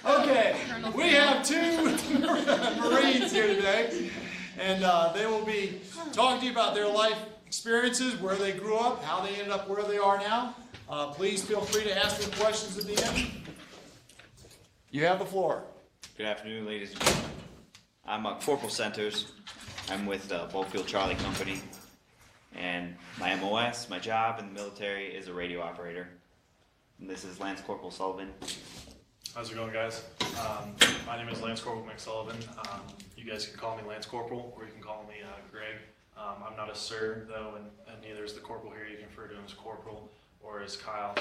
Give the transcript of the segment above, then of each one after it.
Okay, we have two Marines here today, and they will be talking to you about their life experiences, where they grew up, how they ended up where they are now. Please feel free to ask them questions at the end. You have the floor. Good afternoon, ladies and gentlemen. I'm Corporal Centers. I'm with Boatfield Charlie Company, and my MOS, my job in the military, is a radio operator. And this is Lance Corporal Sullivan. How's it going, guys? My name is Lance Corporal McSullivan. You guys can call me Lance Corporal, or you can call me Greg. I'm not a sir, though, and neither is the corporal here. You can refer to him as Corporal or as Kyle.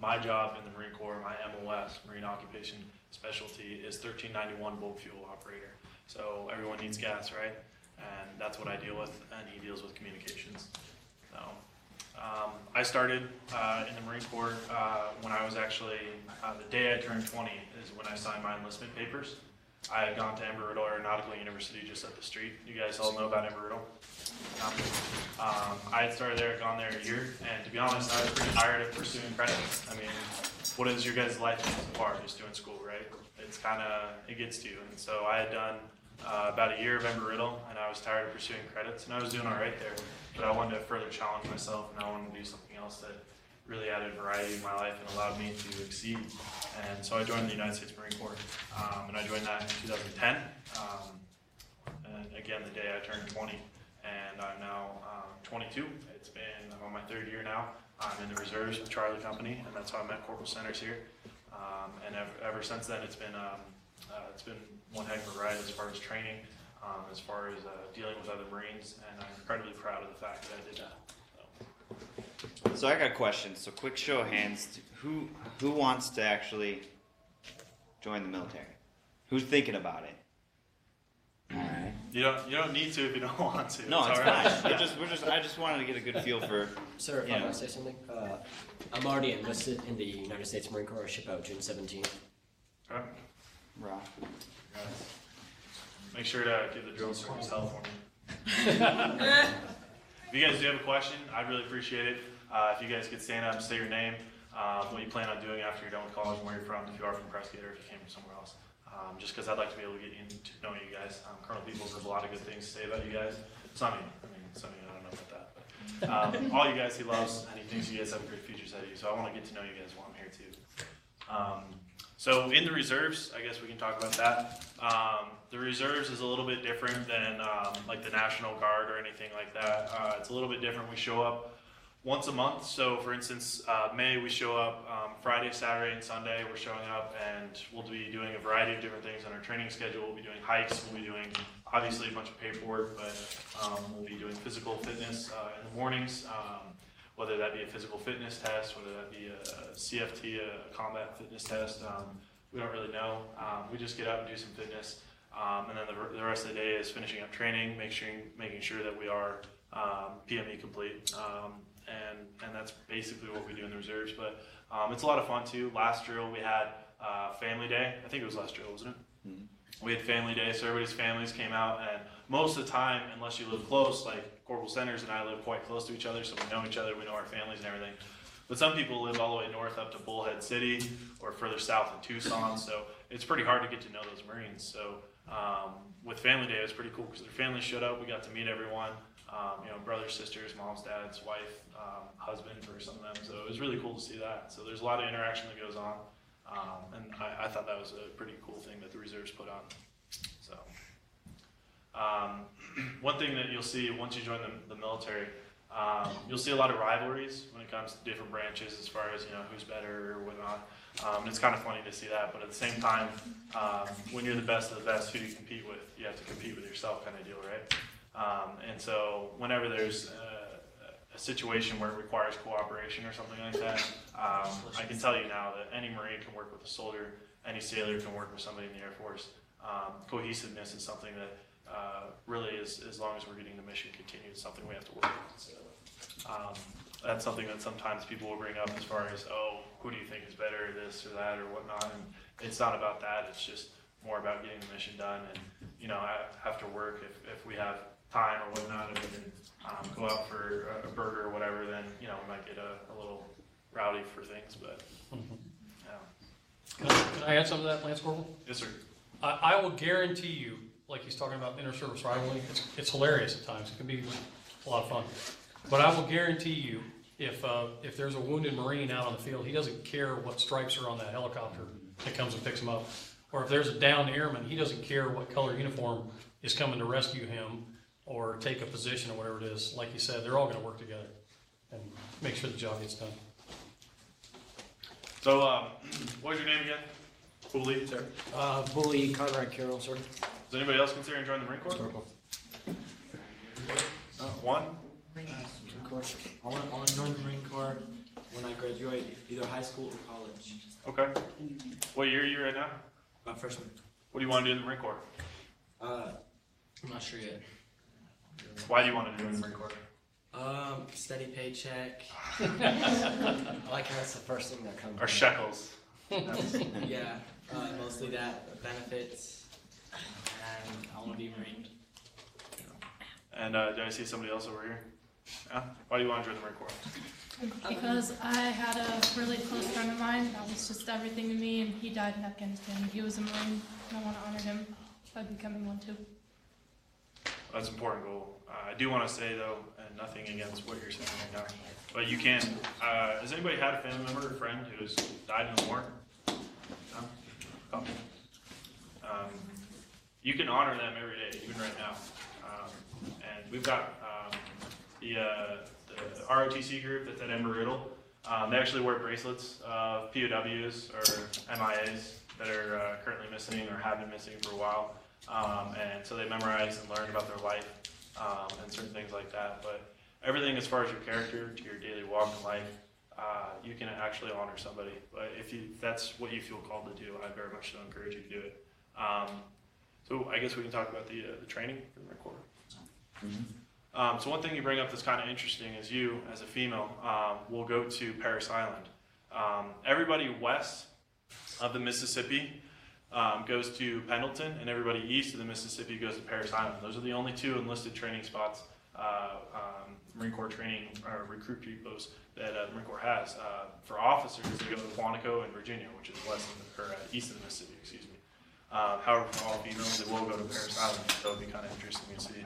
My job in the Marine Corps, my MOS, Marine Occupation Specialty, is 1391 boat fuel operator. So everyone needs gas, right? And that's what I deal with, and he deals with communications. So, I started in the Marine Corps when I was actually, the day I turned 20 is when I signed my enlistment papers. I had gone to Embry-Riddle Aeronautical University just up the street. You guys all know about Embry-Riddle. I had started there, gone there a year, and to be honest, I was pretty tired of pursuing credits. I mean, what is your guys' life so far? Just doing school, right? It's kind of, it gets to you. And so I had done about a year of Embry-Riddle, and I was tired of pursuing credits, and I was doing all right there. But I wanted to further challenge myself, and I wanted to do something else that really added variety in my life and allowed me to exceed. And so I joined the United States Marine Corps, and I joined that in 2010. And again, the day I turned 20, and I'm now 22. It's been, I'm on my third year now. I'm in the reserves with Charlie Company, and that's how I met Corporal Centers here. And ever since then, it's been one heck of a ride as far as training, as far as dealing with other Marines, and I'm incredibly proud of the fact that I did that. So I got questions. So quick show of hands. Who wants to actually join the military? Who's thinking about it? All right. You don't need to if you don't want to. No, it's right. fine. I just wanted to get a good feel for. Sir, if I want to say something, I'm already enlisted in the United States Marine Corps. I ship out June 17th. Okay. Raw. Make sure to give the drill sergeant's help for me. If you guys do have a question, I'd really appreciate it. If you guys could stand up and say your name, what you plan on doing after you're done with college, and where you're from, if you are from Prescott or if you came from somewhere else. Just because I'd like to be able to get in to know you guys. Colonel Peoples has a lot of good things to say about you guys. Some of you, I don't know about that. But, all you guys he loves, and he thinks you guys have a great future ahead of you. So I want to get to know you guys while I'm here too. So in the reserves, I guess we can talk about that. The reserves is a little bit different than like the National Guard or anything like that. It's a little bit different. We show up once a month. So for instance, May we show up Friday, Saturday, and Sunday. We're showing up, and we'll be doing a variety of different things on our training schedule. We'll be doing hikes. We'll be doing obviously a bunch of paperwork, but we'll be doing physical fitness in the mornings. Whether that be a physical fitness test, whether that be a CFT, a combat fitness test, we don't really know. We just get out and do some fitness, and then the rest of the day is finishing up training, making sure that we are PME complete, and that's basically what we do in the reserves. But it's a lot of fun too. Last drill we had Family Day. I think it was last drill, wasn't it? Mm-hmm. We had Family Day, so everybody's families came out, and most of the time, unless you live close, like Corporal Centers and I live quite close to each other, so we know each other, we know our families and everything. But some people live all the way north up to Bullhead City or further south in Tucson, so it's pretty hard to get to know those Marines. So with Family Day, it was pretty cool because their families showed up. We got to meet everyone, brothers, sisters, moms, dads, wife, husband for some of them. So it was really cool to see that. So there's a lot of interaction that goes on. And I thought that was a pretty cool thing that the reserves put on. So one thing that you'll see once you join the military, you'll see a lot of rivalries when it comes to different branches as far as who's better or whatnot. And it's kind of funny to see that, but at the same time, when you're the best of the best, who do you compete with? You have to compete with yourself, kind of deal, right? And so whenever there's a situation where it requires cooperation or something like that, I can tell you now that any Marine can work with a soldier, any sailor can work with somebody in the Air Force. Cohesiveness is something that really is, as long as we're getting the mission continued, something we have to work on. So, that's something that sometimes people will bring up as far as, oh, who do you think is better, this or that or whatnot, and it's not about that. It's just more about getting the mission done. And after work, if we have time or whatnot, if we can go out for a burger or whatever, then we might get a little rowdy for things. But Yeah. Can I add something to that, Lance Corporal? Yes, sir. I will guarantee you, like he's talking about inter-service rivalry, it's hilarious at times. It can be a lot of fun. But I will guarantee you, if there's a wounded Marine out on the field, he doesn't care what stripes are on that helicopter that comes and picks him up. Or if there's a downed airman, he doesn't care what color uniform is coming to rescue him or take a position or whatever it is. Like you said, they're all going to work together and make sure the job gets done. So, what was your name again? Bully, sir. Bully Conrad Carroll, sir. Is anybody else considering joining the Marine Corps? Corporal. One? I want to join the Marine Corps when I graduate, either high school or college. Okay. What year are you right now? Freshman. What do you want to do in the Marine Corps? I'm not sure yet. Why do you want to join the Marine Corps? Steady paycheck. I like how that's the first thing that comes. Or shekels? Yeah, mostly that, benefits, and I want to be Marine. And did I see somebody else over here? Yeah? Why do you want to join the Marine Corps? Because I had a really close friend of mine that was just everything to me, and he died in Afghanistan. He was a Marine, and I want to honor him by becoming one too. That's an important goal. I do want to say though, and nothing against what you're saying right now, but you can. Has anybody had a family member or friend who has died in the war? No? Couple. You can honor them every day, even right now. And we've got the ROTC group that's at Embry-Riddle. They actually wear bracelets of POWs or MIAs that are currently missing or have been missing for a while. And so they memorize and learn about their life and certain things like that. But everything as far as your character, to your daily walk in life, you can actually honor somebody. But if that's what you feel called to do, I very much so encourage you to do it. So I guess we can talk about the training for the Marine Corps. Mm-hmm. So one thing you bring up that's kind of interesting is you, as a female, will go to Parris Island. Everybody west of the Mississippi goes to Pendleton, and everybody east of the Mississippi goes to Parris Island. Those are the only two enlisted training spots, Marine Corps training or recruit depots that the Marine Corps has. For officers, they go to Quantico and Virginia, which is east of the Mississippi, excuse me. However, for all females, they will go to Parris Island, so it would be kind of interesting to see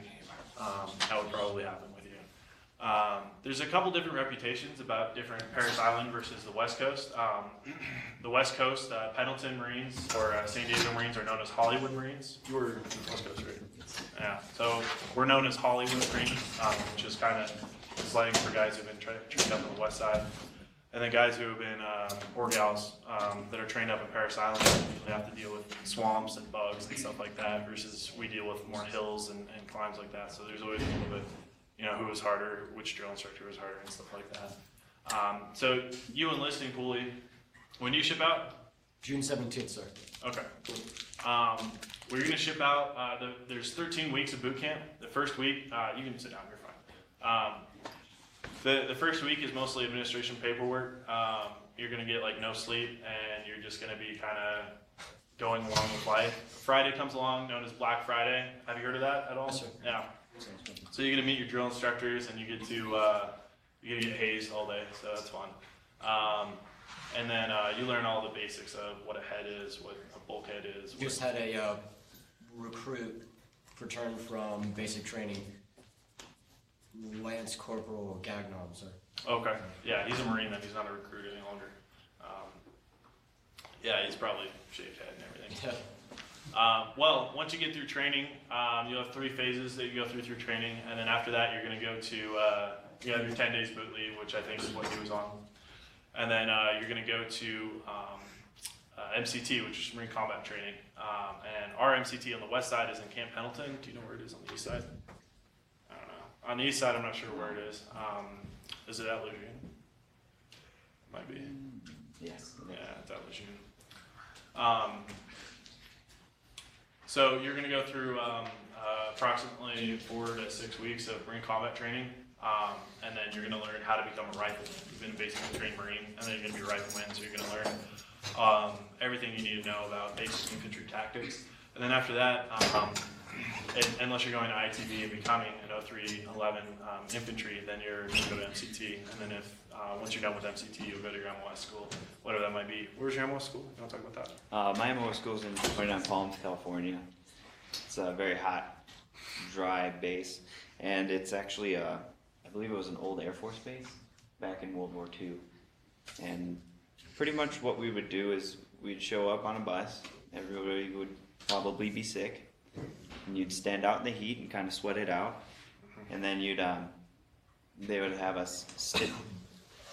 how would probably happen with you. There's a couple different reputations about different Parris Island versus the West Coast. The West Coast, Pendleton Marines or San Diego Marines are known as Hollywood Marines. You were West Coast, right? Yeah, so we're known as Hollywood Marines, which is kind of slang for guys who've been trained up on the west side. And then guys who have been, or gals, that are trained up in Parris Island usually have to deal with swamps and bugs and stuff like that, versus we deal with more hills and climbs like that. So there's always a little bit, who was harder, which drill instructor was harder and stuff like that. So you enlisting, Pooley, when do you ship out? June 17th, sir. Okay. We're going to ship out, there's 13 weeks of boot camp. The first week, you can sit down, you're fine. The first week is mostly administration paperwork. You're going to get like no sleep, and you're just going to be kind of going along with life. Friday comes along, known as Black Friday. Have you heard of that at all? Yes, sir. Yeah. So you're going to meet your drill instructors, and you get to get hazed all day, so that's fun. And then you learn all the basics of what a head is, what a bulkhead is. Just had a recruit return from basic training. Lance Corporal Gagnon, sir. Okay. Yeah, he's a Marine then. He's not a recruit any longer. Yeah, he's probably shaved head and everything. Well, once you get through training, you'll have 3 phases that you go through training, and then after that, you're going to go to you have your 10 days boot leave, which I think is what he was on, and then you're going to go to MCT, which is Marine Combat Training, and our MCT on the west side is in Camp Pendleton. Do you know where it is on the east side? I don't know. On the east side, I'm not sure where it is. Is it at Lejeune? Might be. Yes. Yeah, it's at Lejeune. So you're going to go through approximately 4 to 6 weeks of Marine combat training, and then you're going to learn how to become a rifleman. You've been basically trained Marine, and then you're going to be a rifleman, so you're going to learn everything you need to know about basic infantry tactics. And then after that, unless you're going to ITB and becoming an 0311 infantry, then you're going to go to MCT. And then if once you're done with MCT, you'll go to your MOS school, whatever that might be. Where's your MOS school? You want to talk about that? My MOS school is in 29 Palms, California. It's a very hot, dry base, and it's actually, I believe it was an old Air Force base back in World War II. And pretty much what we would do is we'd show up on a bus. Everybody would probably be sick, and you'd stand out in the heat and kind of sweat it out. And then they would have us sit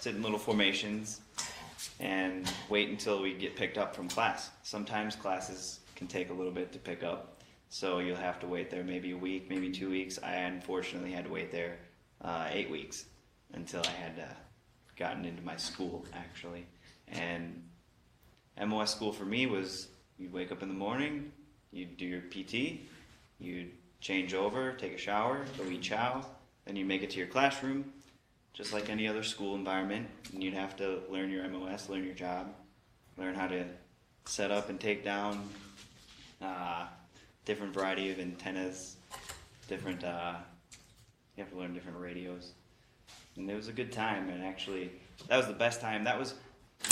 in little formations and wait until we get picked up from class. Sometimes classes can take a little bit to pick up, so you'll have to wait there maybe a week, maybe 2 weeks. I unfortunately had to wait there 8 weeks until I had gotten into my school, actually. And MOS school for me was, you'd wake up in the morning, you'd do your PT, you'd change over, take a shower, go eat chow, then you make it to your classroom, just like any other school environment, and you'd have to learn your MOS, learn your job, learn how to set up and take down different variety of antennas, different, you have to learn different radios. And it was a good time, and actually, that was the best time. That was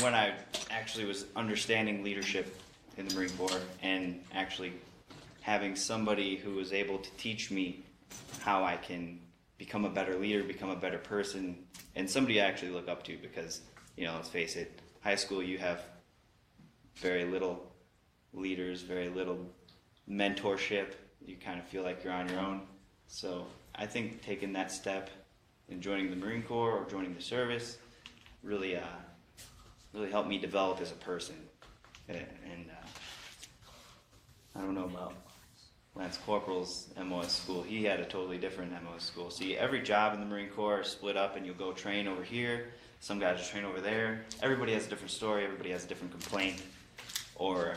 when I actually was understanding leadership in the Marine Corps, and actually having somebody who was able to teach me how I can become a better leader, become a better person, and somebody I actually look up to, because, you know, let's face it, high school you have very little leaders, very little mentorship. You kind of feel like you're on your own. So I think taking that step and joining the Marine Corps or joining the service really helped me develop as a person. And I don't know about Lance Corporal's MOS school. He had a totally different MOS school. See, every job in the Marine Corps is split up, and you'll go train over here. Some guys will train over there. Everybody has a different story. Everybody has a different complaint or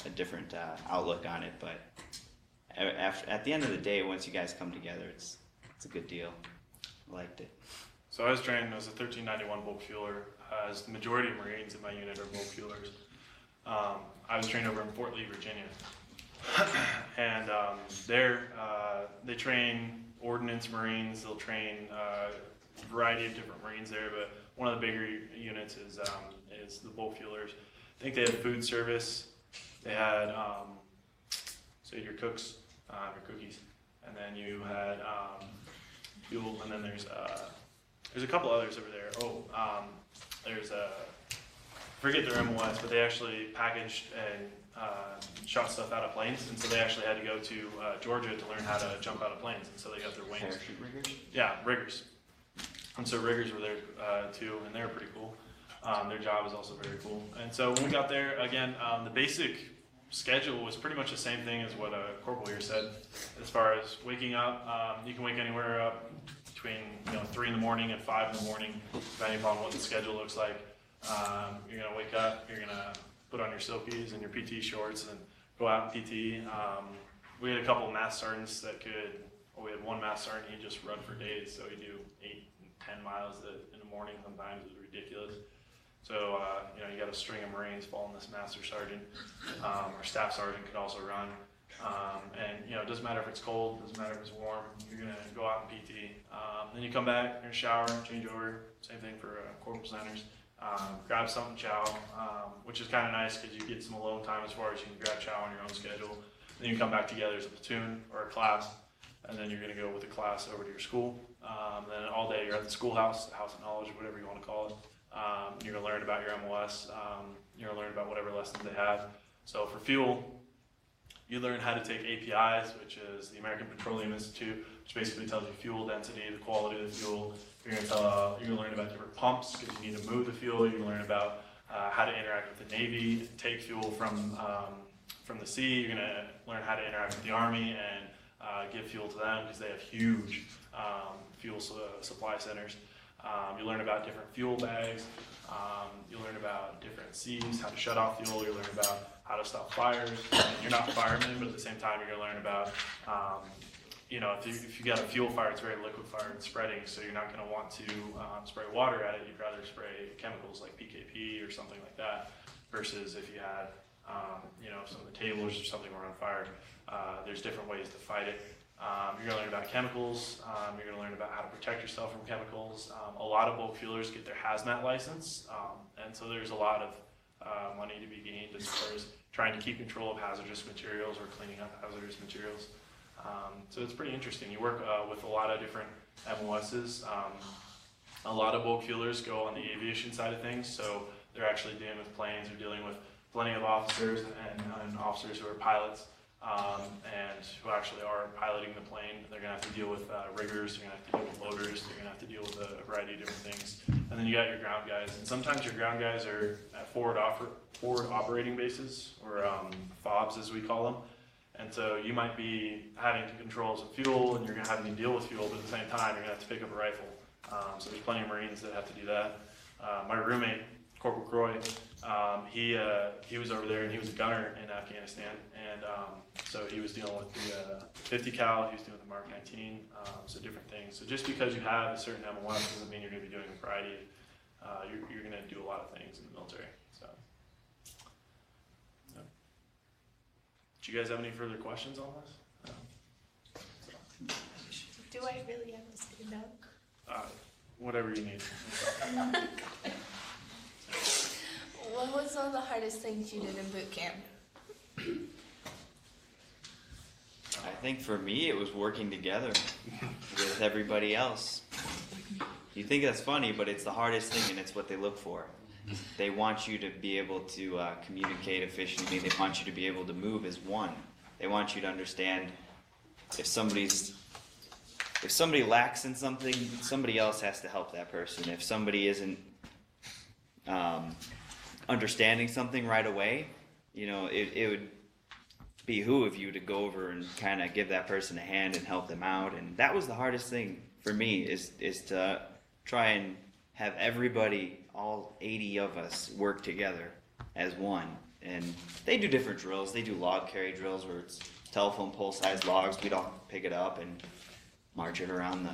a different outlook on it. But at the end of the day, once you guys come together, it's a good deal. I liked it. So I was trained as a 1391 bulk fueler, as the majority of Marines in my unit are bulk fuelers. I was trained over in Fort Lee, Virginia. And there, they train ordnance Marines. They'll train a variety of different Marines there, but one of the bigger units is the bulk fuelers. I think they had food service. They had, so you had your cooks, your cookies, and then you had fuel, and then there's a couple others over there. There's forget their MOS, but they actually packaged and shot stuff out of planes, and so they actually had to go to Georgia to learn how to jump out of planes, and so they got their wings. Parachute riggers? Yeah, riggers. And so riggers were there too, and they were pretty cool. Their job is also very cool. And so when we got there, again, the basic schedule was pretty much the same thing as what Corporal here said. As far as waking up, you can wake anywhere up between 3 in the morning and 5 in the morning, depending upon what the schedule looks like. You're gonna wake up, you're gonna put on your silkies and your PT shorts and go out and PT. We had a couple of mass sergeants that we had one mass sergeant, he just run for days, so he'd do 8 and 10 miles in the morning, sometimes it was ridiculous. So, you got a string of Marines following this master sergeant. Our staff sergeant could also run. And, it doesn't matter if it's cold, doesn't matter if it's warm, you're gonna go out and PT. Then you come back, you're gonna shower, change over, same thing for corporal centers. Grab something chow, which is kind of nice because you get some alone time as far as you can grab chow on your own schedule. Then you come back together as a platoon or a class, and then you're going to go with the class over to your school. Then all day you're at the schoolhouse, the house of knowledge, whatever you want to call it. You're going to learn about your MOS. You're going to learn about whatever lessons they have. So for fuel, you learn how to take APIs, which is the American Petroleum Institute, which basically tells you fuel density, the quality of the fuel. You're going to learn about different pumps because you need to move the fuel. You learn about how to interact with the Navy, take fuel from the sea. You're going to learn how to interact with the Army and give fuel to them because they have huge fuel supply centers. You learn about different fuel bags. You learn about different C's, how to shut off fuel. You learn about how to stop fires. And you're not firemen, but at the same time, you're going to learn about if you got a fuel fire, it's very liquid fire and spreading, so you're not going to want to spray water at it. You'd rather spray chemicals like PKP or something like that, versus if you had, some of the tablers or something were on fire, there's different ways to fight it. You're going to learn about chemicals. You're going to learn about how to protect yourself from chemicals. A lot of bulk fuelers get their hazmat license, and so there's a lot of money to be gained as far as trying to keep control of hazardous materials or cleaning up hazardous materials. So it's pretty interesting. You work with a lot of different MOSs. A lot of bulk fuelers go on the aviation side of things, so they're actually dealing with planes, they're dealing with plenty of officers and officers who are pilots. And who actually are piloting the plane. They're going to have to deal with riggers, they're going to have to deal with loaders, they're going to have to deal with a variety of different things. And then you got your ground guys, and sometimes your ground guys are at forward operating bases, or FOBs as we call them. And so you might be having to control some fuel, and you're going to have to deal with fuel, but at the same time, you're going to have to pick up a rifle. So there's plenty of Marines that have to do that. My roommate, Corporal Croy, he was over there and he was a gunner in Afghanistan, and so he was dealing with the 50 cal, he was dealing with the Mark 19, so different things. So just because you have a certain MOS doesn't mean you're going to be doing a variety. You're going to do a lot of things in the military. So, yeah. Do you guys have any further questions on this? Do I really have to stand up? Whatever you need. What was one of the hardest things you did in boot camp? I think for me, it was working together with everybody else. You think that's funny, but it's the hardest thing, and it's what they look for. They want you to be able to communicate efficiently. They want you to be able to move as one. They want you to understand if somebody lacks in something, somebody else has to help that person. If somebody isn't understanding something right away, you know, it would behoove you to go over and kind of give that person a hand and help them out. And that was the hardest thing for me, is to try and have everybody, all 80 of us, work together as one. And they do different drills. They do log carry drills where it's telephone pole size logs. We'd all pick it up and march it around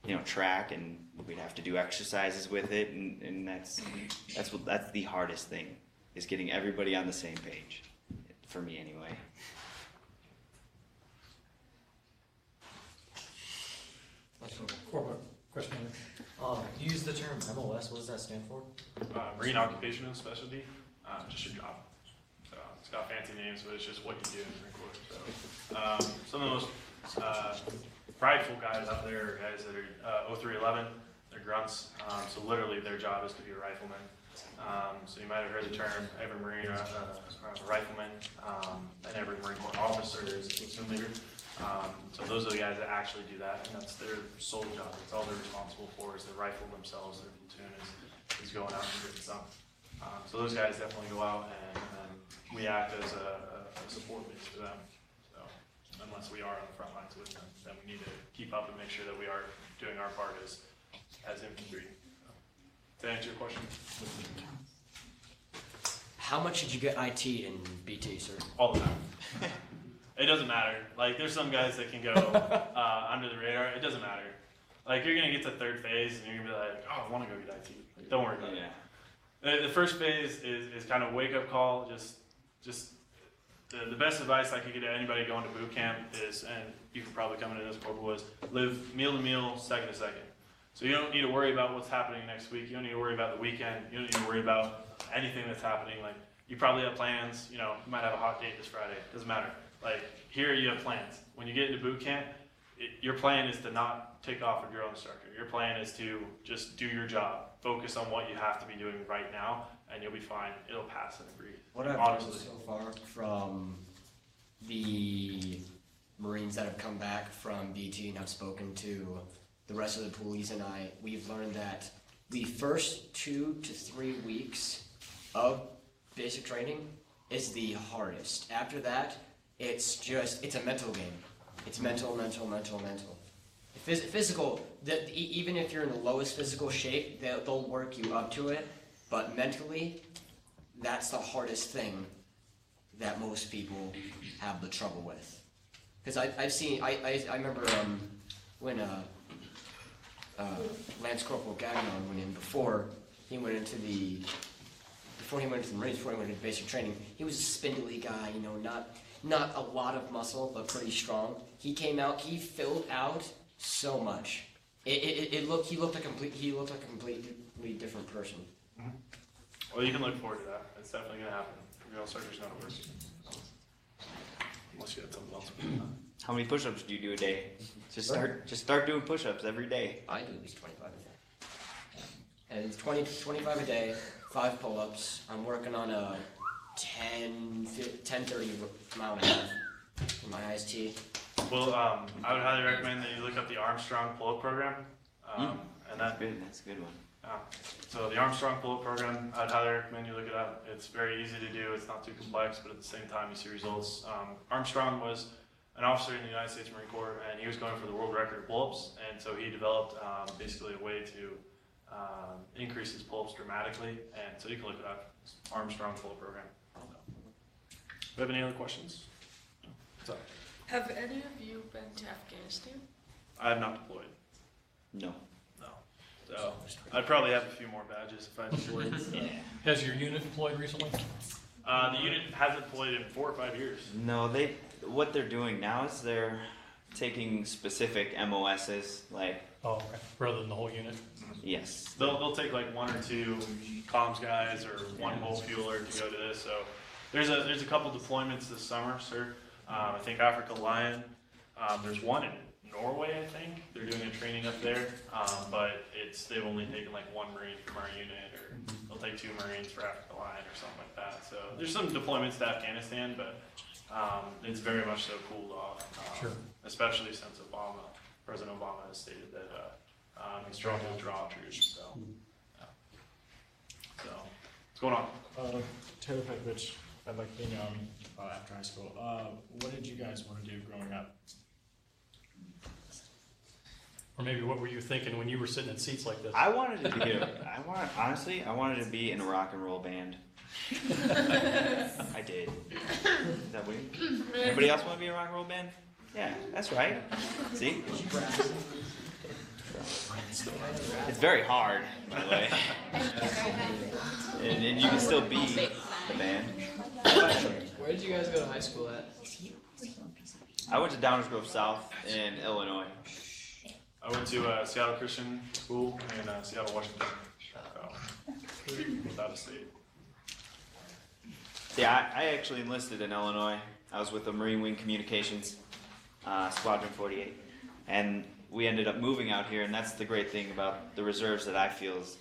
the track, and we'd have to do exercises with it, and that's the hardest thing, is getting everybody on the same page, for me anyway. Corporate question. You use the term MOS. What does that stand for? Marine Occupational Specialty, just your job. So it's got fancy names, but it's just what you do in the Marine Corps. So some of the most prideful guys out there are guys that are 0311. They're grunts. So literally their job is to be a rifleman. So you might have heard the term, every Marine a rifleman, and every Marine Corps officer is a platoon leader. So those are the guys that actually do that, and that's their sole job. That's all they're responsible for, is they rifle themselves. Their platoon is going out and getting some. So those guys definitely go out, and we act as a support base for them. So unless we are on the front lines with them, then we need to keep up and make sure that we are doing our part as infantry. To answer your question? How much did you get IT'd in BT, sir? All the time. It doesn't matter. Like, there's some guys that can go under the radar. It doesn't matter. Like, you're going to get to third phase, and you're going to be like, oh, I want to go get IT. Like, don't worry about it. The first phase is kind of wake-up call. Just the best advice I could give to anybody going to boot camp is, and you could probably come into this corporal, is live meal to meal, second to second. So you don't need to worry about what's happening next week. You don't need to worry about the weekend. You don't need to worry about anything that's happening. Like, you probably have plans. You might have a hot date this Friday. It doesn't matter. Like, here you have plans. When you get into boot camp, your plan is to not take off a drill instructor. Your plan is to just do your job. Focus on what you have to be doing right now, and you'll be fine. It'll pass in a breeze. What I've heard so far from the Marines that have come back from BT and have spoken to the rest of the police and we've learned that the first 2 to 3 weeks of basic training is the hardest. After that, it's a mental game. It's mental. Physical, even if you're in the lowest physical shape, they'll work you up to it, but mentally, that's the hardest thing that most people have the trouble with. Because I remember when Lance Corporal Gagnon went in, before he went into the Marines, before he went into basic training, he was a spindly guy, not a lot of muscle, but pretty strong. He came out, he filled out so much. He looked a completely different person. Well, you can look forward to that. It's definitely going to happen. You'll start just not work. Unless you had something else. How many push-ups do you do a day? Just start doing push-ups every day. I do at least 25 a day. And it's 25 a day, 5 pull-ups. I'm working on a 10-30 mile and a half for my IST. Well, I would highly recommend that you look up the Armstrong pull-up program. And that, That's a good one. so the Armstrong pull-up program, I'd highly recommend you look it up. It's very easy to do. It's not too complex, but at the same time, you see results. Armstrong was an officer in the United States Marine Corps, and he was going for the world record of pull-ups, and so he developed basically a way to increase his pull-ups dramatically, and so you can look it up. It's Armstrong pull-up program. Do you have any other questions? What's up? Have any of you been to Afghanistan? I have not deployed. No. No. So I'd probably have a few more badges if I deployed. Has your unit deployed recently? The unit hasn't deployed in 4 or 5 years. No, what they're doing now is they're taking specific MOSs, like, Oh, okay, rather than the whole unit? yes. They'll take like 1 or 2 comms guys or 1 whole fueler to go to this. So there's a couple deployments this summer, sir. I think Africa Lion. There's one in Norway, I think. They're doing a training up there, but they've only taken like 1 Marine from our unit, or they'll take 2 Marines for Africa Lion or something like that. So there's some deployments to Afghanistan, but it's very much so cooled off, Sure. especially since President Obama has stated that he's trying to withdraw troops. So, so what's going on? Taylor Petrovich, I'd like to be known after high school. What did you guys want to do growing up? Or maybe what were you thinking when you were sitting in seats like this? I wanted to be honestly, I wanted to be in a rock and roll band. I did. Is that weird? Anybody else want to be in a rock and roll band? Yeah, that's right. See? It's very hard, by the way. And you can still be the band. Where did you guys go to high school at? I went to Downers Grove South in Illinois. I went to Seattle Christian School in Seattle, Washington. Without a state. Yeah, I actually enlisted in Illinois. I was with the Marine Wing Communications, Squadron 48. And we ended up moving out here, and that's the great thing about the reserves that I feel is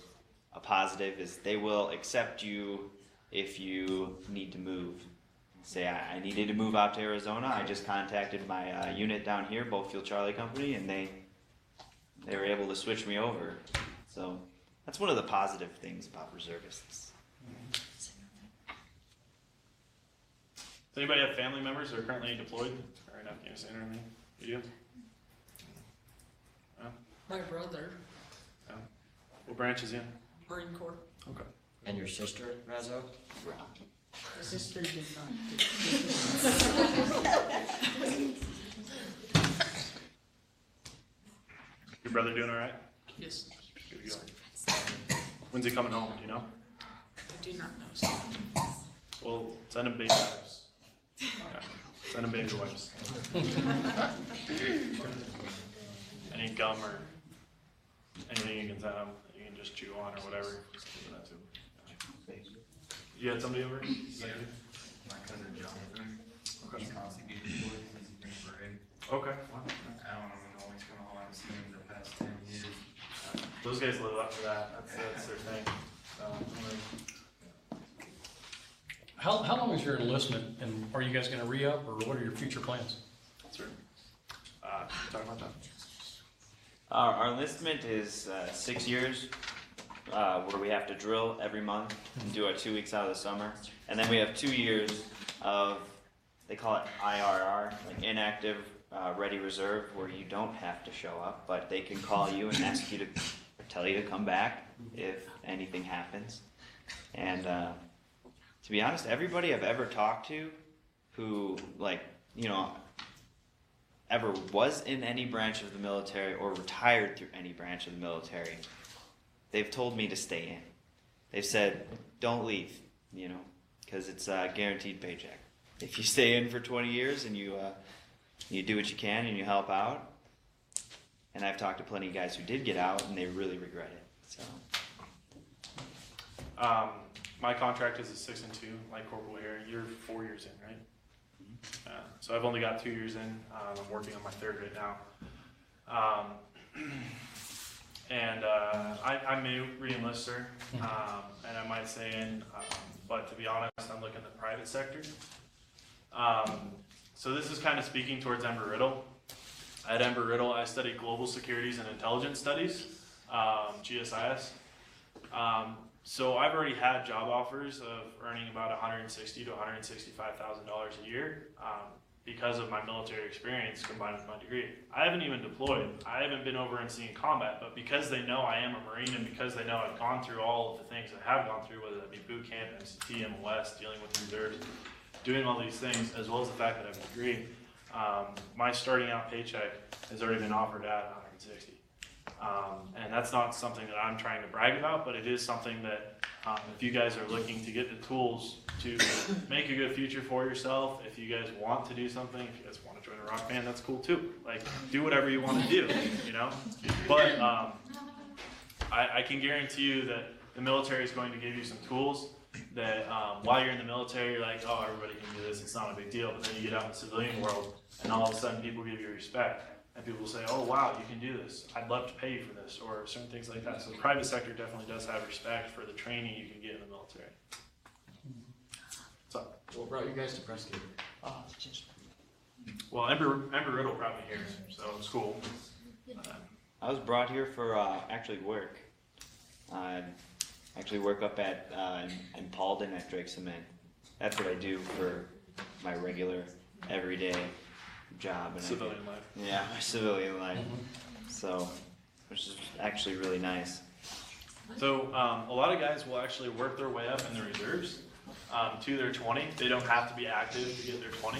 a positive, is they will accept you if you need to move. Say I needed to move out to Arizona, I just contacted my unit down here, Boatfield Charlie Company, and they were able to switch me over. So that's one of the positive things about reservists. Does anybody have family members that are currently deployed or in Afghanistan or anything? You do? My brother, What branch is he in? Marine Corps. Okay. And your sister, Razzo? My sister did not. Your brother doing all right? Yes, Good to go. When's he coming home? Do you know? I do not know. Well, send him baby wipes. Okay. Send him baby wipes. Any gum or anything you can send him, you can just chew on or whatever. Just give that to him. You had somebody over? Is that you? My cousin Jonathan. Okay. He's constantly getting deployed. He's a Green Beret. Okay. I don't know. He's come home. I haven't seen him in the past 10 years. Those guys live up to that. That's their thing. How long is your enlistment, and are you guys gonna re-up, or what are your future plans? Sure. Talk about that. Our enlistment is 6 years, where we have to drill every month and do our 2 weeks out of the summer. And then we have 2 years of, they call it IRR, like inactive ready reserve, where you don't have to show up, but they can call you and ask you to, or tell you to come back if anything happens. And to be honest, everybody I've ever talked to who, like, you know, ever was in any branch of the military or retired through any branch of the military, they've told me to stay in. They've said, don't leave, you know, because it's a guaranteed paycheck. if you stay in for 20 years and you do what you can and you help out. And I've talked to plenty of guys who did get out and they really regret it. So. My contract is a 6 and 2, like Corporal here. You're 4 years in, right? So I've only got 2 years in. I'm working on my 3rd right now. I may re-enlist, sir, and I might stay in, but to be honest, I'm looking at the private sector. So this is kind of speaking towards Embry-Riddle. At Embry-Riddle, I studied global securities and intelligence studies, GSIS. So I've already had job offers of earning about $160,000 to $165,000 a year because of my military experience combined with my degree. I haven't even deployed. I haven't been over and seen combat, but because they know I am a Marine and because they know I've gone through all of the things I have gone through, whether that be boot camp, MCT, MOS, dealing with reserves, doing all these things, as well as the fact that I have a degree, my starting out paycheck has already been offered at $160,000. And that's not something that I'm trying to brag about, but it is something that if you guys are looking to get the tools to make a good future for yourself, if you guys want to do something, if you guys want to join a rock band, that's cool too. Like, do whatever you want to do, you know? But I can guarantee you that the military is going to give you some tools that while you're in the military, you're like, oh, everybody can do this, it's not a big deal. But then you get out in the civilian world, and all of a sudden people give you respect. And people say, oh, wow, you can do this. I'd love to pay you for this, or certain things like that. So the private sector definitely does have respect for the training you can get in the military. What's up? What brought you guys to Prescott? Well, Embry-Riddle brought me here, so it's cool. I was brought here for actually work. I actually work up at in Paulden at Drake Cement. That's what I do for my regular, everyday job. And Civilian life. Yeah, my civilian life. So, which is actually really nice. So a lot of guys will actually work their way up in the reserves to their 20. They don't have to be active to get their 20.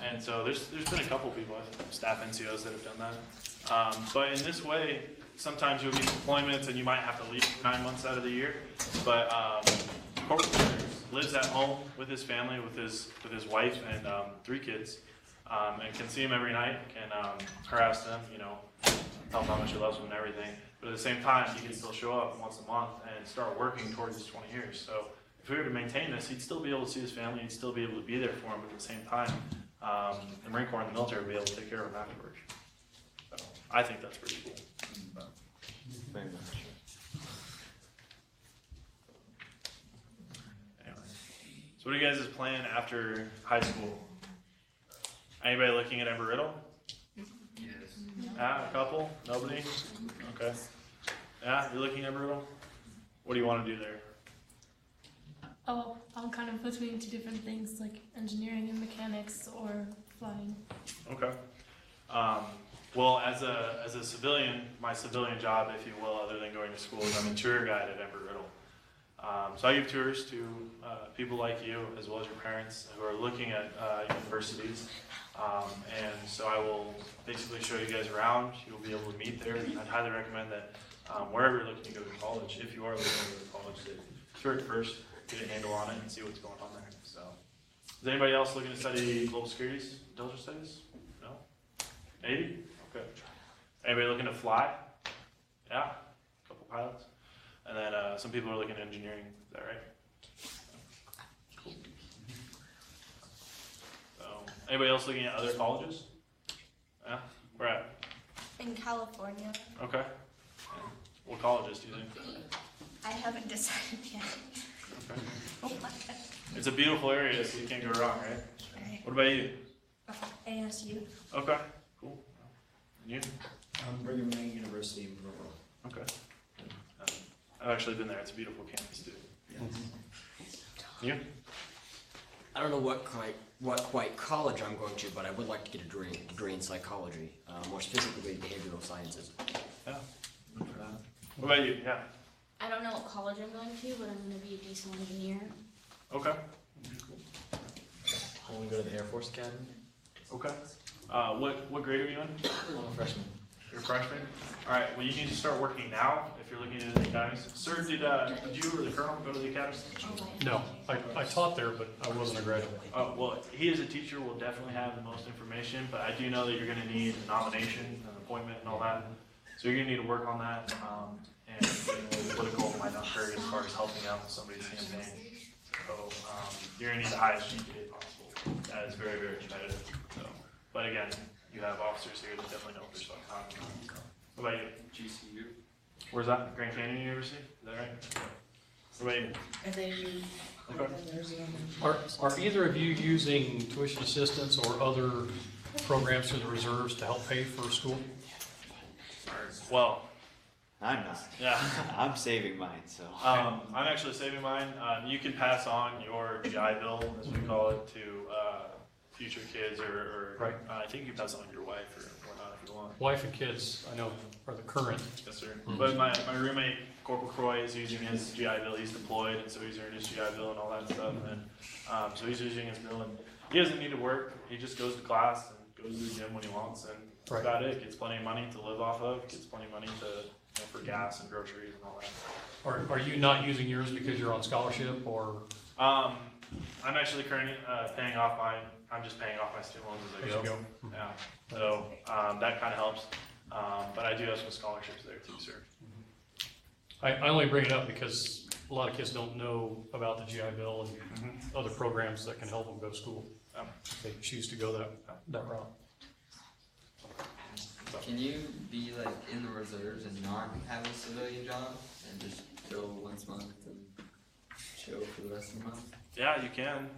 And so there's been a couple people, staff NCOs that have done that. But in this way, sometimes you'll get deployments and you might have to leave 9 months out of the year. But Corporal lives at home with his family, with his wife and 3 kids. And can see him every night, can harass them, you know, tell them how much he loves them and everything. But at the same time, he can still show up once a month and start working towards his 20 years. So if we were to maintain this, he'd still be able to see his family, he'd still be able to be there for him, but at the same time, the Marine Corps and the military will be able to take care of him afterwards. So I think that's pretty cool. Very much. Anyway. So what are you guys' plan after high school? Anybody looking at Embry-Riddle? Yes. Yeah, a couple? Nobody? Okay. Yeah, you're looking at Embry-Riddle? What do you want to do there? Oh, I'm kind of between 2 different things, like engineering and mechanics or flying. Okay. Well, as a civilian, my civilian job, if you will, other than going to school, is I'm a tour guide at Embry-Riddle. So I give tours to people like you, as well as your parents, who are looking at universities. And so I will basically show you guys around. You'll be able to meet there. I'd highly recommend that wherever you're looking to go to college, if you are looking to go to college, that tour it first, get a handle on it, and see what's going on there. So, is anybody else looking to study global securities, intelligence studies? No? Maybe? Okay. Anybody looking to fly? Yeah? A couple pilots? And then some people are looking at engineering. Is that right? Cool. So, anybody else looking at other colleges? Yeah? Where at? In California. Okay. What colleges do you think? I haven't decided yet. Okay. It's a beautiful area, so you can't go wrong, right? Right. What about you? ASU. Okay, cool. And you? Brigham Young University in Provo. Okay. I've actually been there. It's a beautiful campus too. You? I don't know what quite college I'm going to, but I would like to get a degree in psychology, more specifically behavioral sciences. Yeah. Good for that. What about you? Yeah. I don't know what college I'm going to, but I'm going to be a diesel engineer. Okay. I want to go to the Air Force Academy. Okay. What grade are you in? I'm a freshman. You're a freshman? Alright, well you need to start working now if you're looking at the academies. Sir, did you or the colonel go to the academy? No, I taught there, but I wasn't a graduate. Oh, well, he as a teacher will definitely have the most information, but I do know that you're gonna need a nomination, an appointment and all that. So you're gonna need to work on that, and the political might not hurt as far as helping out with somebody's campaign. So, you're gonna need the highest GPA possible. That is very, very competitive, so. But again, you have officers here that definitely know what they're talking about. What about you? GCU. Where's that? Grand Canyon University? Is that right? What about you? And then you. Are either of you using tuition assistance or other programs through the reserves to help pay for school? Well, I'm not. yeah. I'm saving mine, so. I'm actually saving mine. You can pass on your GI Bill, as we call it, to future kids, or Right. I think you pass on your wife or whatnot if you want. Wife and kids, I know, are the current. Yes, sir. But my roommate, Corporal Croy, is using his GI Bill. He's deployed, and so he's earned his GI Bill and all that stuff. And so he's using his bill, and he doesn't need to work. He just goes to class and goes to the gym when he wants, and that's Right. about it. Gets plenty of money to live off of. Gets plenty of money to for gas and groceries and all that. Are you not using yours because you're on scholarship, or? I'm actually currently I'm just paying off my student loans as I go. Yeah, so that kind of helps. But I do have some scholarships there too, sir. I only bring it up because a lot of kids don't know about the GI Bill and other programs that can help them go to school. If they choose to go that route. Can you be like in the reserves and not have a civilian job and just go once a month and chill for the rest of the month? Yeah, you can.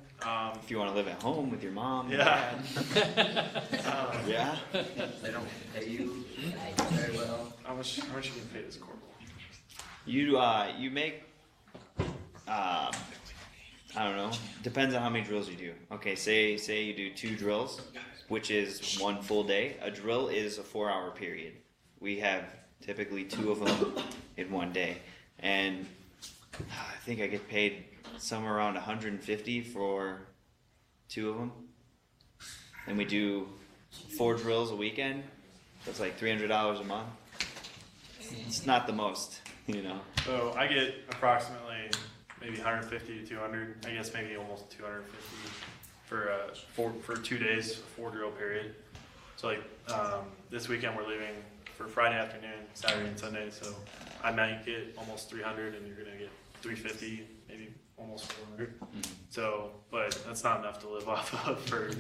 If you want to live at home with your mom. Yeah. Yeah. They don't pay you very well. How much you getting paid as a corporal? You make, I don't know, depends on how many drills you do. Okay, say you do 2 drills, which is 1 full day. A drill is a 4-hour period. We have typically 2 of them in 1 day. And I think I get paid somewhere around 150 for 2 of them. And we do 4 drills a weekend. So it's like $300 a month. It's not the most, you know. So I get approximately maybe 150 to 200. I guess maybe almost 250 for 2 days, 4 drill period. So like this weekend we're leaving for Friday afternoon, Saturday and Sunday. So I might get almost 300, and you're gonna get 350, maybe almost 400. So, but that's not enough to live off of for,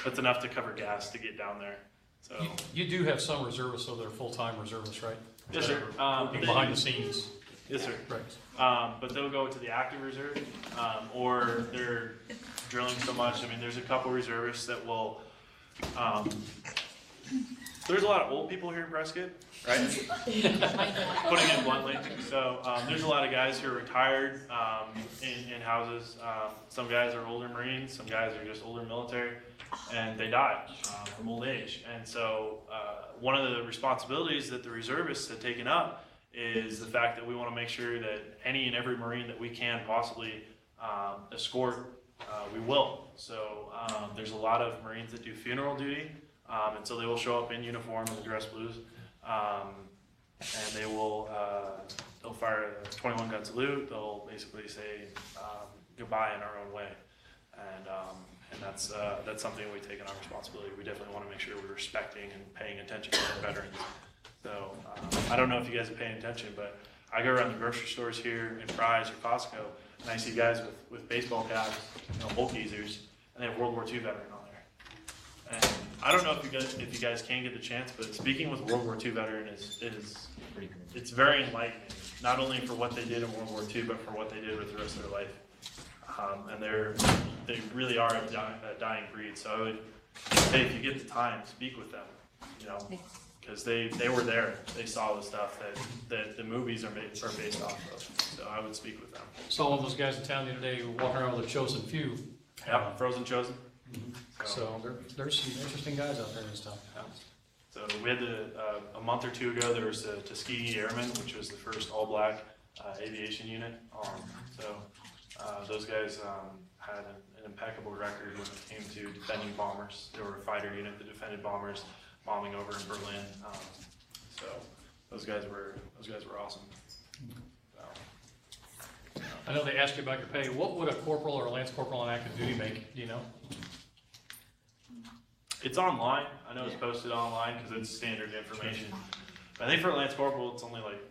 that's enough to cover gas to get down there. So You do have some reservists, so they're full-time reservists, right? yes, sir. Behind the scenes. Yes, sir. Right. But they'll go to the active reserve, or they're drilling so much. I mean, there's a couple reservists that will. There's a lot of old people here in Prescott, right? Putting it bluntly. So there's a lot of guys who are retired in houses. Some guys are older Marines, some guys are just older military, and they die from old age. And so one of the responsibilities that the reservists have taken up is the fact that we want to make sure that any and every Marine that we can possibly escort, we will. So there's a lot of Marines that do funeral duty. And so they will show up in uniform in the dress blues, and they will they'll fire a 21 gun salute. They'll basically say goodbye in our own way, and that's something we take in our responsibility. We definitely want to make sure we're respecting and paying attention to our veterans. So I don't know if you guys are paying attention, but I go around the grocery stores here in Fry's or Costco, and I see guys with baseball caps, Hulk geezers, and they have World War II veteran on there. And I don't know if you guys can get the chance, but speaking with a World War II veteran it's very enlightening. Not only for what they did in World War II, but for what they did with the rest of their life. And they really are a dying breed. So I would say if you get the time, speak with them. Because they were there. They saw the stuff that the movies are based off of. So I would speak with them. Saw one of those guys in town the other day walking around with a chosen few. Yeah, Frozen Chosen. So there's some interesting guys out there in this town. Yeah. So we had a month or 2 ago, there was the Tuskegee Airmen, which was the first all-black aviation unit. Those guys had an impeccable record when it came to defending bombers. They were a fighter unit that defended bombers. bombing over in Berlin. So those guys were awesome. So, I know they asked you about your pay. What would a corporal or a lance corporal on active duty make? Do you know? it's online. I know it's posted online because it's standard information. I think for a lance corporal, it's only like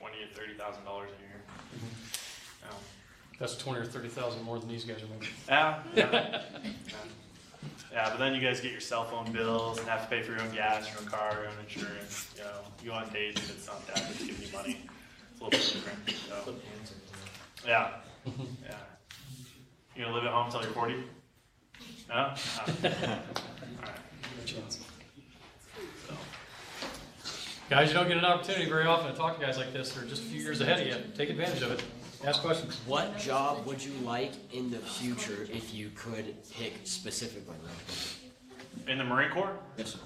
$20,000 to $30,000 a year. Yeah. That's 20 or 30,000 more than these guys are making. Yeah, but then you guys get your cell phone bills and have to pay for your own gas, your own car, your own insurance. You know, you go on dates and it's not that, it's giving you money. It's a little bit different. So. Yeah. Yeah. You gonna live at home until you're 40? No? All right. So. Guys, you don't get an opportunity very often to talk to guys like this. They're just a few years ahead of you. Take advantage of it. Ask questions. What job would you like in the future if you could pick specifically? In the Marine Corps? Yes, sir.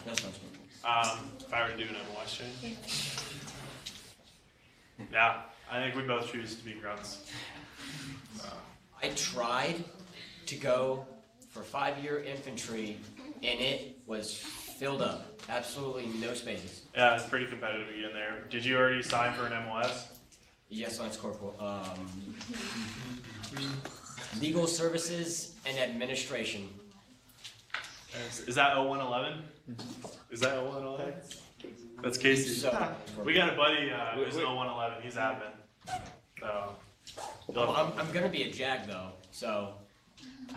That's what If I were to do an MLS change? Yeah, I think we both choose to be grunts. I tried to go for 5-year infantry, and it was filled up. Absolutely no spaces. Yeah, it's pretty competitive to get in there. Did you already sign for an MLS? Yes, Lance Corporal. Legal services and administration. Is that 0111? Is that 0111? That's Casey. So, We got a buddy who's 0111. He's admin. So, well, I'm gonna be a JAG though. So.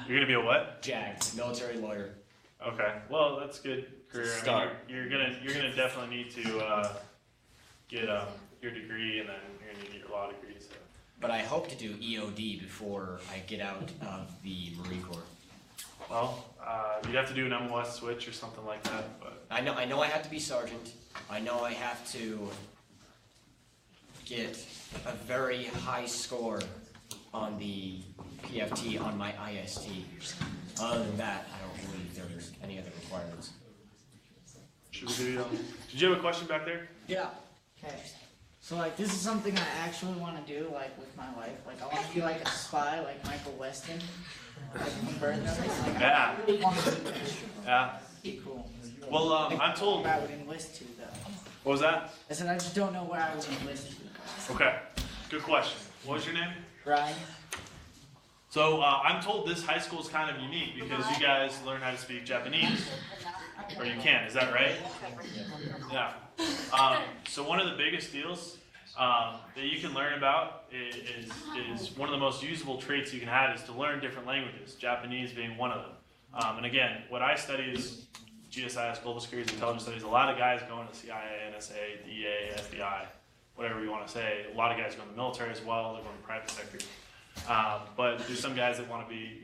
You're gonna be a what? JAG, military lawyer. Okay. Well, that's good career. Start. I mean, you're gonna definitely need to get your degree, and then you're gonna need to get your law degree. So. But I hope to do EOD before I get out of the Marine Corps. Well, you'd have to do an MLS switch or something like that. But I know I have to be sergeant. I know I have to get a very high score on the PFT on my IST. Other than that, I don't believe there's any other requirements. Should we do? Did you have a question back there? Yeah. Okay. So like this is something I actually want to do like with my life. Like I want to be like a spy like Michael Weston. Like convert them. Like, Yeah. I really want to do that. Yeah. Be cool. Well, I'm told. Where I would enlist to though. What was that? I said I just don't know where I would enlist to. Okay. Good question. What was your name? Ryan. So I'm told this high school is kind of unique because you guys learn how to speak Japanese, or you can. Is that right? Yeah. So one of the biggest deals that you can learn about is one of the most usable traits you can have is to learn different languages, Japanese being one of them. And again, what I study is GSIS, Global Security Intelligence Studies. A lot of guys go into CIA, NSA, DEA, FBI, whatever you want to say. A lot of guys go in the military as well. They're going to the private sector. But there's some guys that want to be,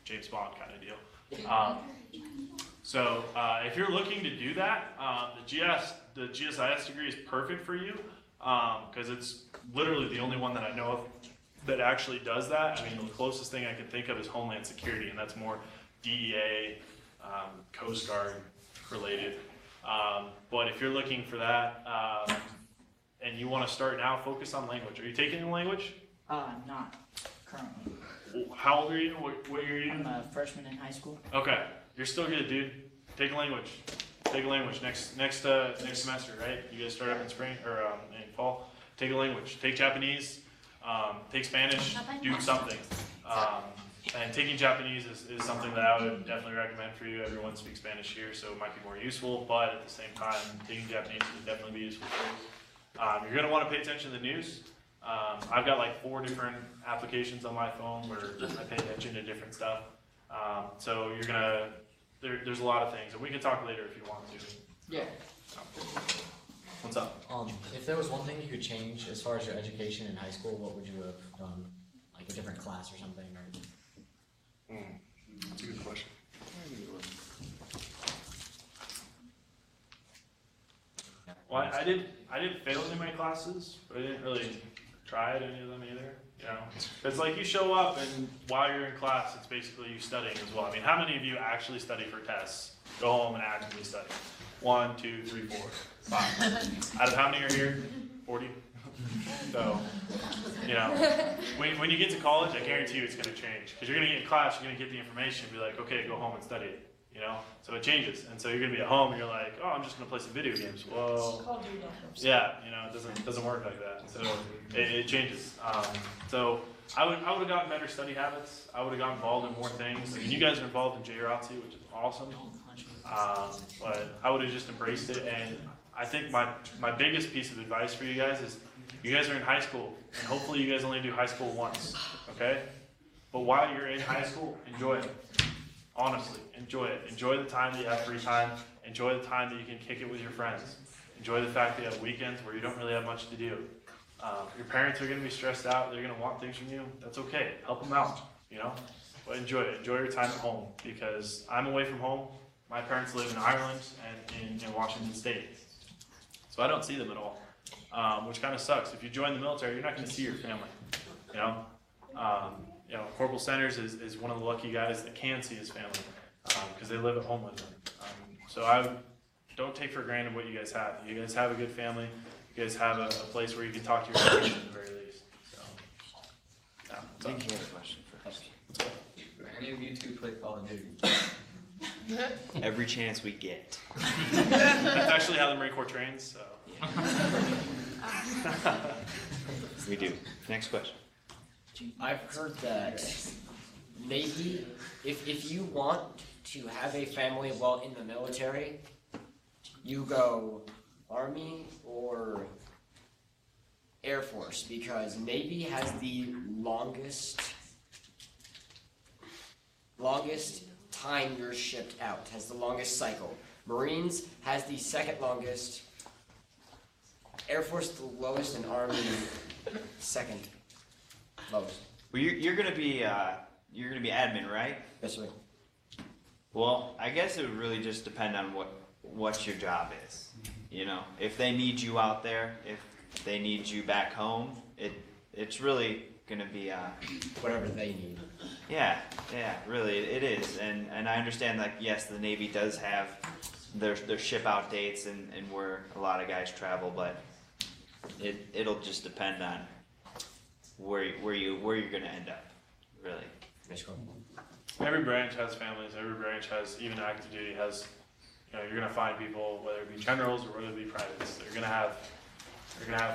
James Bond kind of deal. So if you're looking to do that, the GSIS degree is perfect for you because it's literally the only one that I know of that actually does that. I mean, the closest thing I can think of is Homeland Security, and that's more DEA, Coast Guard related. But if you're looking for that and you want to start now, focus on language. Are you taking a language? Not currently. How old are you? What year are you? I'm a freshman in high school. Okay, you're still good, dude. Take a language. Take a language next semester, right? You guys start up in spring or in fall. Take a language. Take Japanese. Take Spanish. Do something. And taking Japanese is something that I would definitely recommend for you. Everyone speaks Spanish here, so it might be more useful. But at the same time, taking Japanese would definitely be useful for you. You're going to want to pay attention to the news. I've got like 4 different applications on my phone where I pay attention to different stuff. So you're gonna, there's a lot of things, and we can talk later if you want to. Yeah. What's up? If there was one thing you could change as far as your education in high school, what would you have done? Like a different class or something? Or... That's a good question. Well, I didn't fail any of my classes, but I didn't really try at any of them either. It's like you show up and while you're in class, it's basically you studying as well. I mean, how many of you actually study for tests? Go home and actively study. 1, 2, 3, 4, 5. Out of how many are here? 40. So, when you get to college, I guarantee you it's going to change because you're going to get in class, you're going to get the information, and be like, okay, go home and study it. you know? So it changes, and so you're gonna be at home and you're like, oh, I'm just gonna play some video games. Well, yeah, you know, it doesn't work like that. So it changes. So I would have gotten better study habits. I would have gotten involved in more things. I mean, you guys are involved in JROTC, which is awesome. But I would have just embraced it. And I think my biggest piece of advice for you guys is, you guys are in high school, and hopefully you guys only do high school once, okay? But while you're in high school, enjoy it. Honestly, enjoy it. Enjoy the time that you have free time. Enjoy the time that you can kick it with your friends. Enjoy the fact that you have weekends where you don't really have much to do. Your parents are going to be stressed out. They're going to want things from you. That's okay. Help them out, you know? But enjoy it. Enjoy your time at home, because I'm away from home. My parents live in Ireland and in Washington State. So I don't see them at all, which kind of sucks. If you join the military, you're not going to see your family, you know? Corporal Centers is one of the lucky guys that can see his family, because they live at home with them. So I don't take for granted what you guys have. You guys have a good family. You guys have a place where you can talk to your parents at the very least. So, yeah. I think you had a question first. Do any of you two play Call of Duty? Every chance we get. That's actually how the Marine Corps trains. So. We do. Next question. I've heard that maybe if you want to have a family while in the military, you go Army or Air Force, because Navy has the longest time you're shipped out, has the longest cycle. Marines has the second longest, Air Force the lowest, and Army second lowest. Well, you're gonna be admin, right? Yes, sir. Well, I guess it would really just depend on what your job is. You know, if they need you out there, if they need you back home, it's really gonna be whatever they need. Yeah, really, it is. And I understand that, yes, the Navy does have their ship out dates and where a lot of guys travel, but it'll just depend on where you're gonna end up, really. Every branch has families. Every branch has, even active duty has, you know, you're gonna find people, whether it be generals or whether it be privates. They're gonna have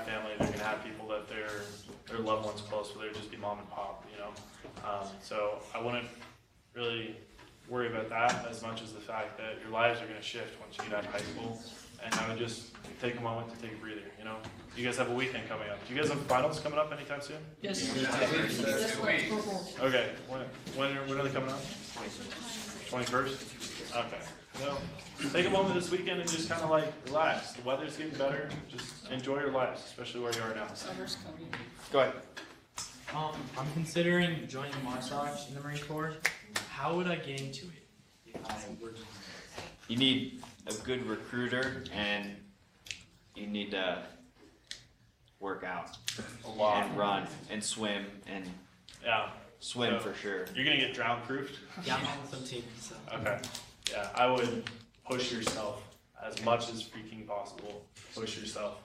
family. They're gonna have people that their loved ones close, whether it just be mom and pop, you know. So I wouldn't really worry about that as much as the fact that your lives are gonna shift once you get out of high school, and I would just take a moment to take a breather. You know, you guys have a weekend coming up. Do you guys have finals coming up anytime soon? Yes. Okay. When are they coming up? 21st. Okay. So take a moment this weekend and just kind of like relax. The weather's getting better. Just enjoy your lives, especially where you are now. Summer's coming. Go ahead. I'm considering joining the Marsage in the Marine Corps. How would I get into it if I were to? You need a good recruiter, and you need to work out A lot. and run and swim and swim So for sure. You're gonna get drown proofed. Yeah, I'm on some team. So. Okay. Yeah, I would push yourself as much as freaking possible. Push yourself.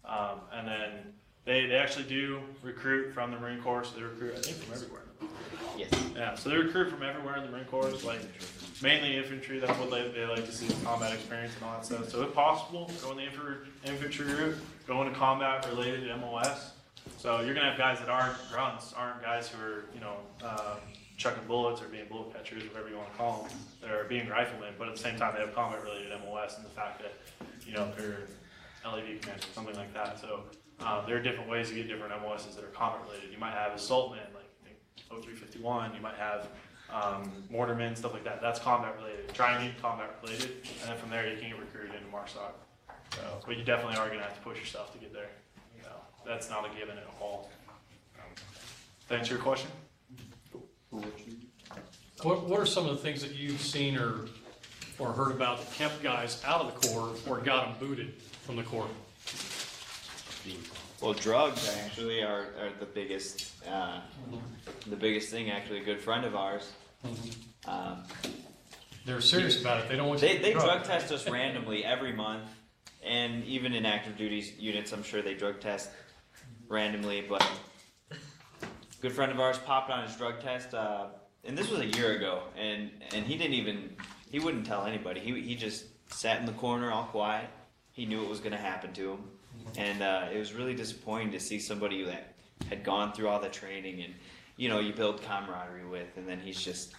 And then they actually do recruit from the Marine Corps, so they recruit, I think, from everywhere. Yes. Yeah, so they recruit from everywhere in the Marine Corps, like mainly infantry. That's what they like to see, combat experience and all that stuff. So if possible, go in the infantry route, go into combat related MOS. So you're gonna have guys that aren't grunts, aren't guys who are, you know, chucking bullets or being bullet catchers, whatever you want to call them. They're being riflemen, but at the same time they have combat related MOS, and the fact that, you know, they're LAV commanders, something like that. So there are different ways to get different MOSs that are combat related. You might have assaultmen, like I think 0351. You might have mortarmen, stuff like that. That's combat related. Try and get combat related, and then from there you can get recruited into MARSOC. So, but you definitely are going to have to push yourself to get there. You know, that's not a given at all. To answer your question? What are some of the things that you've seen or heard about that kept guys out of the Corps or got them booted from the Corps? Well, drugs actually are the biggest thing. Actually, a good friend of ours. They're serious about it. They don't want you to They drug test us randomly every month, and even in active duty units, I'm sure they drug test randomly. But a good friend of ours popped on his drug test, and this was a year ago, and he didn't even he wouldn't tell anybody. He just sat in the corner all quiet. He knew it was going to happen to him. And it was really disappointing to see somebody that had gone through all the training and, you know, you build camaraderie with, and then he's just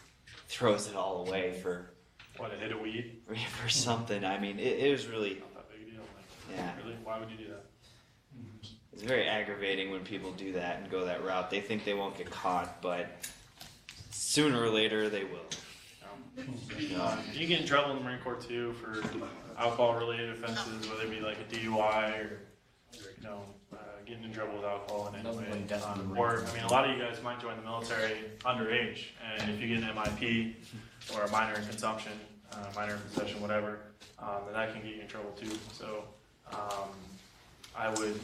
throws it all away for What, hit a weed? for something. I mean, it was really, Not that big a deal. Like, yeah. Really? Why would you do that? It's very aggravating when people do that and go that route. They think they won't get caught, but sooner or later they will. You get in trouble in the Marine Corps too for alcohol-related offenses, whether it be like a DUI or, you know, getting in trouble with alcohol in any way. Or, I mean, a lot of you guys might join the military underage, and if you get an MIP or a minor in consumption, minor in possession, whatever, then that can get you in trouble too. So, I would.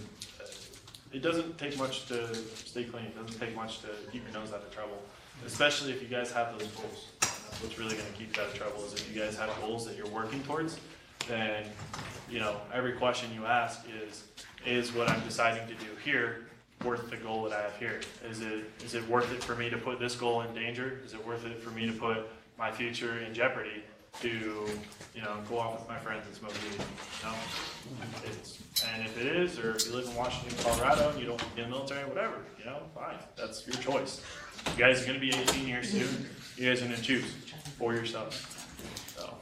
It doesn't take much to stay clean. It doesn't take much to keep your nose out of trouble, especially if you guys have those goals. That's what's really going to keep you out of trouble is if you guys have goals that you're working towards, then, you know, every question you ask is what I'm deciding to do here worth the goal that I have here? Is it worth it for me to put this goal in danger? Is it worth it for me to put my future in jeopardy to, you know, go off with my friends and smoke weed? You know? And if it is, or if you live in Washington, Colorado, and you don't get in the military, whatever, you know, fine. That's your choice. You guys are going to be 18 years soon. You guys are going to choose for yourself. So.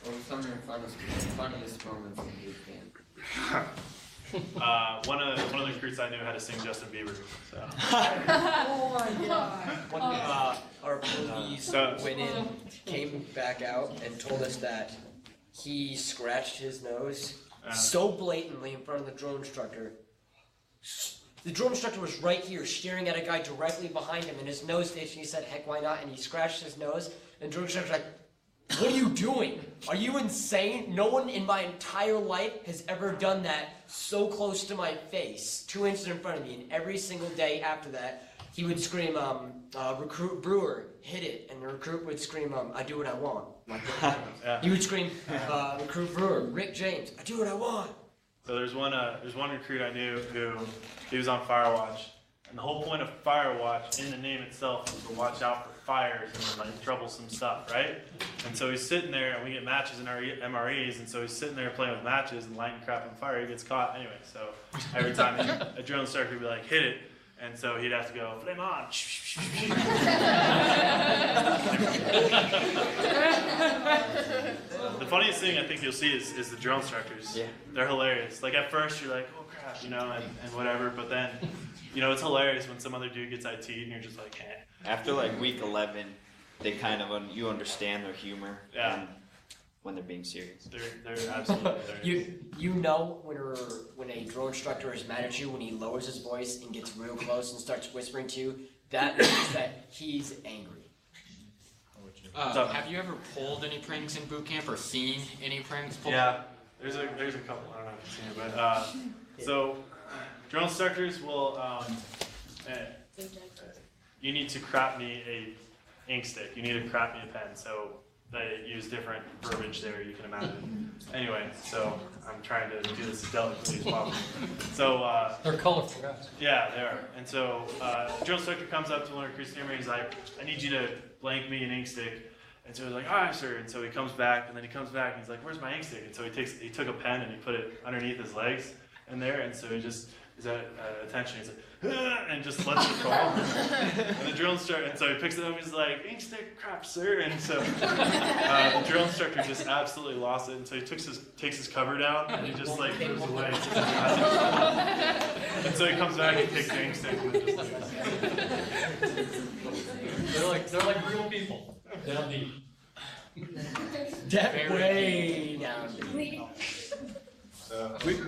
What was some of your funniest moments in boot camp? One of the recruits I knew had to sing Justin Bieber. So. Oh my god. Our police went in, came back out, and told us that he scratched his nose so blatantly in front of the drill instructor. The drill instructor was right here, staring at a guy directly behind him, and his nose itched, and he said, "Heck, why not?" And he scratched his nose, and the drill instructor was like, "What are you doing? Are you insane? No one in my entire life has ever done that so close to my face, 2 inches in front of me." And every single day after that, he would scream, "Recruit Brewer, hit it," and the recruit would scream, "I do what I want." Like, he would scream, "Recruit Brewer, Rick James, I do what I want." So there's one recruit I knew who he was on fire watch, and the whole point of fire watch in the name itself is to watch out for fires and like troublesome stuff, right? And so he's sitting there, and we get matches in our MREs, and so he's sitting there playing with matches and lighting crap on fire. He gets caught anyway. So every time a drill instructor would be like, "Hit it," and so he'd have to go, "Flame on." The funniest thing I think you'll see is the drill instructors. Yeah. They're hilarious. Like at first you're like, "Oh crap," you know, and whatever, but then, you know, it's hilarious when some other dude gets IT'd and you're just like, "Eh." After like week 11, they kind of you understand their humor. Yeah. And when they're being serious. They're absolutely hilarious. You know when a drill instructor is mad at you when he lowers his voice and gets real close and starts whispering to you. That means that he's angry. Have you ever pulled any pranks in boot camp or seen any pranks pulled? Yeah, there's a couple. I don't know if you've seen it, but so drill instructors will. You need to crop me a ink stick. You need to crop me a pen. So they use different verbiage there. You can imagine. Anyway, so I'm trying to do this as delicately as possible. So they're colorful guys. Yeah, they are. And so drill instructor comes up to one of the recruits near me. He's like, "I need you to blank me an ink stick." And so he's like, "All right, sir." And so he comes back, and then he comes back, and he's like, "Where's my ink stick?" And so he took a pen and he put it underneath his legs in there, and so he just is at attention. He's like, and just lets it fall. And the drill instructor, and so he picks it up, and he's like, "Ink stick, crap, sir." And so the drill instructor just absolutely lost it, and so he takes his cover down, and he just like moves away. And so he comes back and takes the ink stick, and just They're like real people. Down deep. Way down deep.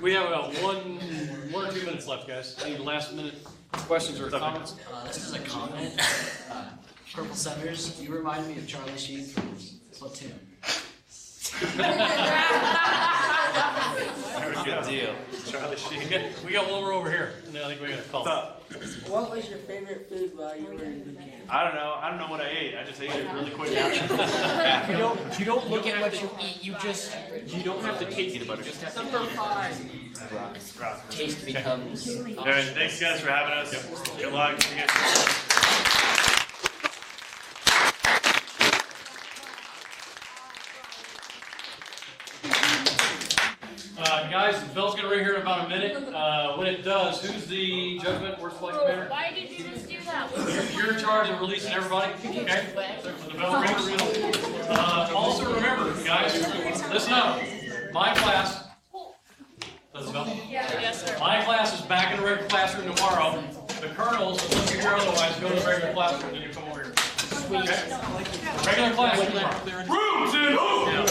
We have about 1 or 2 minutes left, guys. Any last minute questions or comments? This is a comment. Purple Centers, you remind me of Charlie Sheen from Platoon. Good deal. Charlie Sheen. We got one more over here. No, I think we got a call. What was your favorite food while you were in boot camp? I don't know what I ate. I just ate it really quick. You don't look at what you eat. You don't have to taste it. Just have Number 5. Taste becomes. Alright, thanks guys for having us. Good luck. Guys, the bell's gonna ring here in about a minute. When it does, who's the judgment or flight commander? Why did you just do that? You're in charge of releasing everybody, okay? When the bell rings. Also remember, guys, listen up. My class, does the bell? Yes, sir. My class is back in the regular classroom tomorrow. The colonels, unless you hear otherwise, go to the regular classroom, then you come over here. Okay? Regular classroom tomorrow. Rooms in who? Yeah.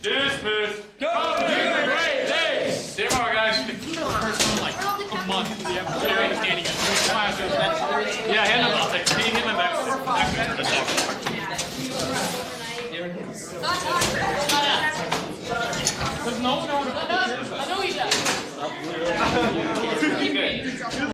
Dismiss. Go to the great days. See you tomorrow, guys. First one, like a month. Yeah, hand them out.